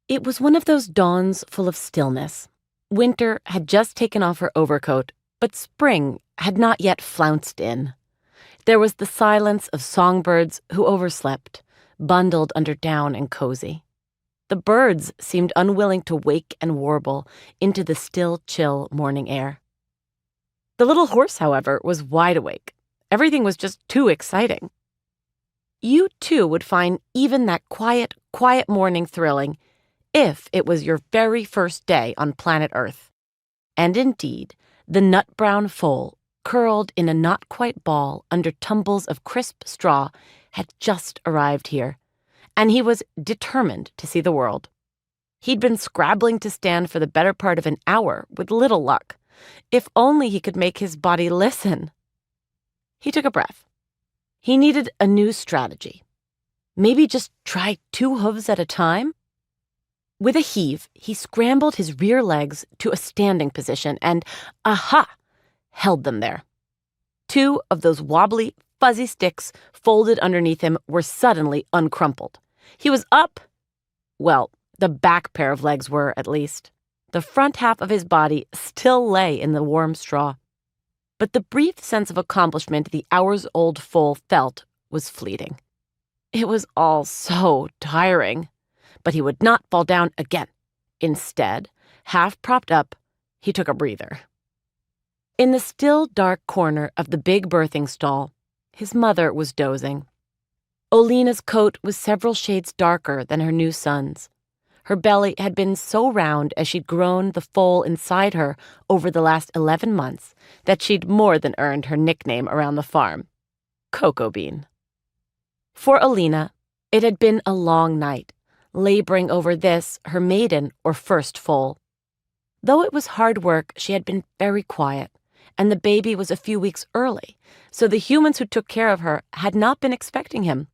It was one of those dawns full of stillness. Winter had just taken off her overcoat, but spring had not yet flounced in. There was the silence of songbirds who overslept, bundled under down and cozy. The birds seemed unwilling to wake and warble into the still, chill morning air. The little horse, however, was wide awake. Everything was just too exciting. You, too, would find even that quiet morning thrilling if it was your very first day on planet Earth. And indeed, the nut-brown foal, curled in a not-quite ball under tumbles of crisp straw, had just arrived here, and he was determined to see the world. He'd been scrabbling to stand for the better part of an hour with little luck. If only he could make his body listen. He took a breath. He needed a new strategy. Maybe just try 2 hooves at a time? With a heave, he scrambled his rear legs to a standing position and, aha, held them there. 2 of those wobbly, fuzzy sticks folded underneath him were suddenly uncrumpled. He was up. Well, the back pair of legs were, at least. The front half of his body still lay in the warm straw. But the brief sense of accomplishment the hours-old foal felt was fleeting. It was all so tiring. But he would not fall down again. Instead, half propped up, he took a breather. In the still, dark corner of the big birthing stall, his mother was dozing. Olina's coat was several shades darker than her new son's. Her belly had been so round as she'd grown the foal inside her over the last 11 months that she'd more than earned her nickname around the farm, Cocoa Bean. For Olina, it had been a long night, laboring over this, her maiden or first foal. Though it was hard work, she had been very quiet, and the baby was a few weeks early, so the humans who took care of her had not been expecting him.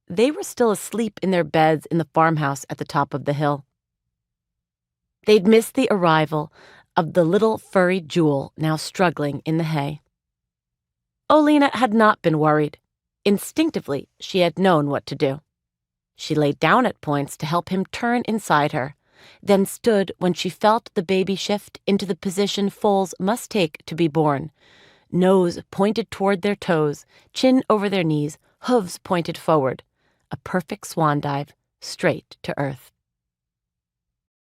They were still asleep in their beds in the farmhouse at the top of the hill. They'd missed the arrival of the little furry jewel now struggling in the hay. Olina had not been worried. Instinctively, she had known what to do. She laid down at points to help him turn inside her, then stood when she felt the baby shift into the position foals must take to be born. Nose pointed toward their toes, chin over their knees, hooves pointed forward. A perfect swan dive, straight to earth.